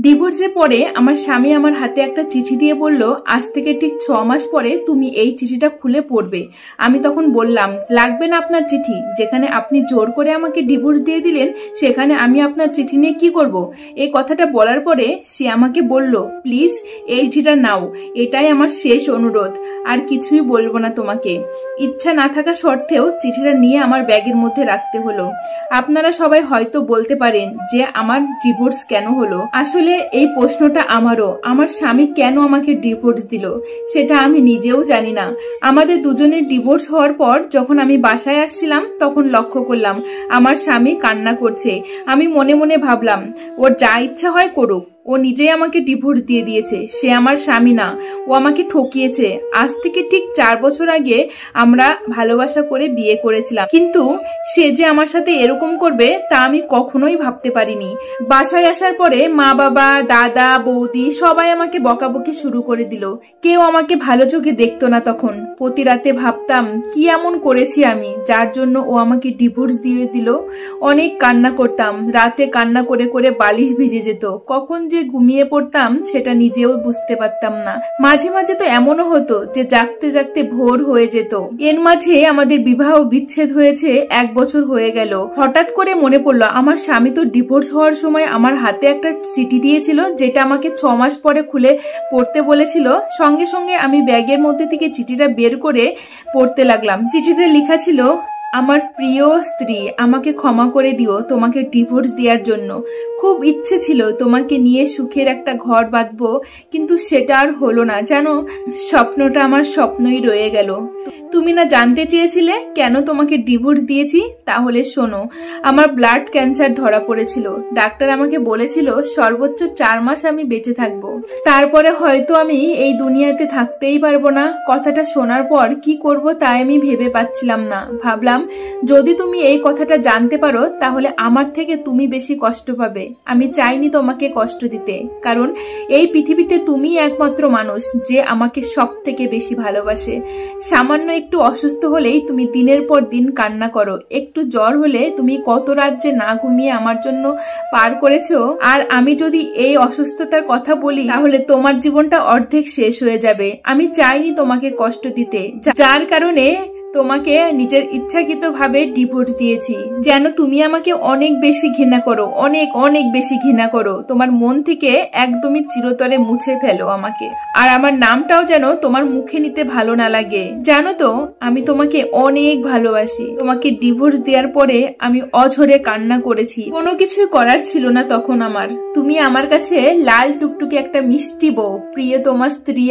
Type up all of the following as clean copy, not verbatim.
ডিভোর্সের পরে আমার স্বামী আমার হাতে একটা চিঠি দিয়ে বলল, আজ থেকে ঠিক 6 মাস পরে তুমি এই চিঠিটা খুলে পড়বে। আমি তখন বললাম, লাগবে না আপনার চিঠি, যেখানে আপনি জোর করে আমাকে ডিভোর্স দিয়ে দিলেন সেখানে আমি আপনার চিঠি নিয়ে কি করব। এই কথাটা বলার পরে সে আমাকে বলল, প্লিজ এই চিঠিটা নাও, এটাই আমার শেষ অনুরোধ, আর কিছুই বলবো না তোমাকে। ইচ্ছা না থাকা সত্ত্বেও চিঠিটা নিয়ে আমার ব্যাগের মধ্যে রাখতে হলো। আপনারা সবাই হয়তো বলতে পারেন যে আমার ডিভোর্স কেন হলো। আসলে এই প্রশ্নটা আমারও, আমার স্বামী কেন আমাকে ডিভোর্স দিল সেটা আমি নিজেও জানি না। আমাদের দুজনের ডিভোর্স হওয়ার পর যখন আমি বাসায় আসছিলাম তখন লক্ষ্য করলাম আমার স্বামী কান্না করছে। আমি মনে মনে ভাবলাম, ওর যা ইচ্ছা হয় করুক, ও নিজেই আমাকে ডিভোর্স দিয়ে দিয়েছে, সে আমার স্বামী না, ও আমাকে ঠকিয়েছে। আজ থেকে ঠিক 4 বছর আগে আমরা ভালোবাসা করে বিয়ে করেছিলাম, কিন্তু সে যে আমার সাথে এরকম করবে তা আমি কখনোই ভাবতে পারিনি। বাসায় আসার পরে মা বাবা, দাদা, বৌদি সবাই আমাকে বকাবকি শুরু করে দিল। কেউ আমাকে ভালো চোখে দেখতো না তখন। প্রতি রাতে ভাবতাম কি এমন করেছি আমি যার জন্য ও আমাকে ডিভোর্স দিয়ে দিল। অনেক কান্না করতাম, রাতে কান্না করে করে বালিশ ভিজে যেত। কখন যে ঘুমিয়ে পড়তাম সেটা নিজেও বুঝতে পারতাম না। মাঝে মাঝে তো এমনও হতো যে জাগতে জাগতে ভোর হয়ে যেত। এর মাঝে আমাদের বিবাহ বিচ্ছেদ হয়েছে 1 বছর হয়ে গেল। হঠাৎ করে মনে পড়লো আমার স্বামী তো ডিভোর্স হওয়ার সময় আমার হাতে একটা চিঠি দিয়েছিল, যেটা আমাকে 6 মাস পরে খুলে পড়তে বলেছিল। সঙ্গে সঙ্গে আমি ব্যাগের মধ্যে থেকে চিঠিটা বের করে পড়তে লাগলাম। চিঠিতে লেখা ছিল, আমার প্রিয় স্ত্রী, আমাকে ক্ষমা করে দিও তোমাকে ডিভোর্স দেওয়ার জন্য। খুব ইচ্ছে ছিল তোমাকে নিয়ে সুখের একটা ঘর বাঁধবো, কিন্তু সেটা আর হলো না। জানো, স্বপ্নটা আমার স্বপ্নই রয়ে গেল। তুমি না জানতে চেয়েছিলে কেন তোমাকে ডিভোর্স দিয়েছি? তাহলে শোনো, আমার ব্লাড ক্যান্সার ধরা পড়েছিল। ডাক্তার আমাকে বলেছিল সর্বোচ্চ 4 মাস আমি বেঁচে থাকবো, তারপরে হয়তো আমি এই দুনিয়াতে থাকতেই পারবো না। কথাটা শোনার পর কি করব তাই আমি ভেবে পাচ্ছিলাম না। ভাবলাম, যদি তুমি এই কথাটা জানতে পারো তাহলে আমার থেকে তুমি বেশি কষ্ট পাবে। আমি চাইনি তোমাকে কষ্ট দিতে, কারণ এই পৃথিবীতে তুমিই একমাত্র মানুষ যে আমাকে সব থেকে বেশি ভালোবাসে। সামান্য একটু অসুস্থ হলেই তুমি দিনের পর দিন কান্না করো, একটু জ্বর হলে তুমি কত রাত যে না ঘুমিয়ে আমার জন্য পার করেছো। আর আমি যদি এই অসুস্থতার কথা বলি তাহলে তোমার জীবনটা অর্ধেক শেষ হয়ে যাবে। আমি চাইনি তোমাকে কষ্ট দিতে, যার কারণে তোমাকে নিজের ইচ্ছাকৃত ভাবে ডিভোর্স দিয়েছি। যেন তুমি আমাকে অনেক বেশি ঘৃণা করো, অনেক অনেক বেশি ঘৃণা করো। তোমার মন থেকে একদমই চিরতরে মুছে ফেলো আমাকে, আর আমার নামটাও যেন তোমার মুখে নিতে ভালো না লাগে। জানো তো, আমি তোমাকে অনেক ভালোবাসি। তোমাকে ডিভোর্স দেওয়ার পরে আমি অঝরে কান্না করেছি। কোনো কিছুই করার ছিল না তখন আমার। তুমি আমার কাছে লাল টুকটুকে একটা মিষ্টি বউ, প্রিয় তোমার স্ত্রী।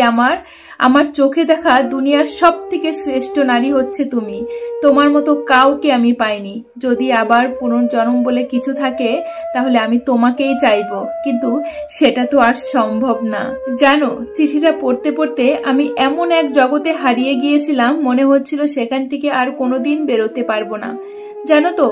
আমার চোখে দেখা দুনিয়ার সব থেকে শ্রেষ্ঠ নারী হচ্ছে তুমি। তোমার মতো কাউকে আমি পাইনি। যদি আবার পুনর্জন্ম বলে কিছু থাকে তাহলে আমি তোমাকেই চাইবো, কিন্তু সেটা তো আর সম্ভব না। জানো, চিঠিটা পড়তে পড়তে আমি এমন এক জগতে হারিয়ে গিয়েছিলাম, মনে হচ্ছিল সেখান থেকে আর কোনোদিন বেরোতে পারবো না। জানো তো,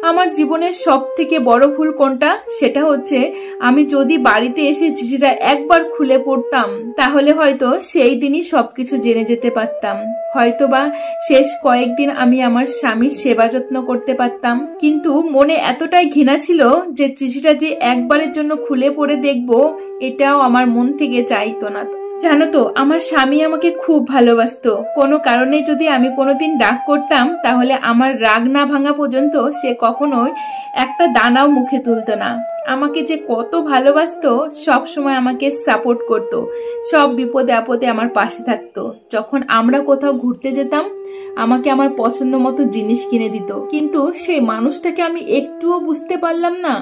আমার জীবনের সব থেকে বড় ভুল কোনটা? সেটা হচ্ছে আমি যদি বাড়িতে এসে চিঠিটা একবার খুলে পড়তাম তাহলে হয়তো সেই দিনই সবকিছু জেনে যেতে পারতাম। হয়তোবা শেষ কয়েকদিন আমি আমার স্বামীর সেবা যত্ন করতে পারতাম। কিন্তু মনে এতটাই ঘৃণা ছিল যে চিঠিটা যে একবারের জন্য খুলে পড়ে দেখবো এটাও আমার মন থেকে চাইতো না। জানো তো, আমার স্বামী আমাকে খুব ভালোবাসতো। কোনো কারণে যদি আমি কোনোদিন রাগ করতাম তাহলে আমার রাগ না ভাঙা পর্যন্ত সে কখনোই একটা দানাও মুখে তুলতো না। আমাকে যে কত ভালোবাসতো, সব সময় আমাকে সাপোর্ট করতো, সব বিপদে আপদে আমার পাশে থাকতো। যখন আমরা কোথাও ঘুরতে যেতাম আমাকে আমার পছন্দ মতো জিনিস কিনে দিত। কিন্তু সেই মানুষটাকে আমি একটুও বুঝতে পারলাম না।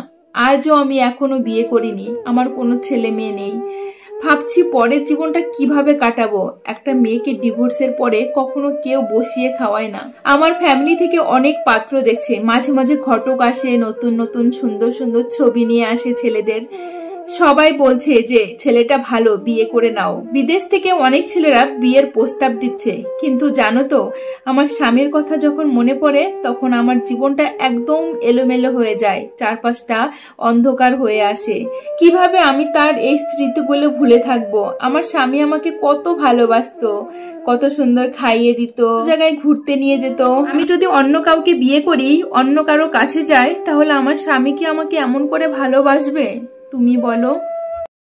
আজও আমি এখনো বিয়ে করিনি, আমার কোনো ছেলে মেয়ে নেই। ভাবছি পরের জীবনটা কিভাবে কাটাবো। একটা মেয়েকে ডিভোর্সের পরে কখনো কেউ বসিয়ে খাওয়ায় না। আমার ফ্যামিলি থেকে অনেক পাত্র দেখছে, মাঝে মাঝে ঘটক আসে, নতুন নতুন সুন্দর সুন্দর ছবি নিয়ে আসে ছেলেদের। সবাই বলছে যে ছেলেটা ভালো, বিয়ে করে নাও। বিদেশ থেকে অনেক ছেলেরা বিয়ের প্রস্তাব দিচ্ছে। কিন্তু জানো তো, আমার স্বামীর কথা যখন মনে পড়ে তখন আমার জীবনটা একদম এলোমেলো হয়ে যায়, চারপাশটা অন্ধকার হয়ে আসে। কিভাবে আমি তার এই স্মৃতিগুলো ভুলে থাকবো? আমার স্বামী আমাকে কত ভালোবাসতো, কত সুন্দর খাইয়ে দিত, জায়গায় ঘুরতে নিয়ে যেত। আমি যদি অন্য কাউকে বিয়ে করি, অন্য কারো কাছে যাই, তাহলে আমার স্বামী কি আমাকে এমন করে ভালোবাসবে? তুমি বলো।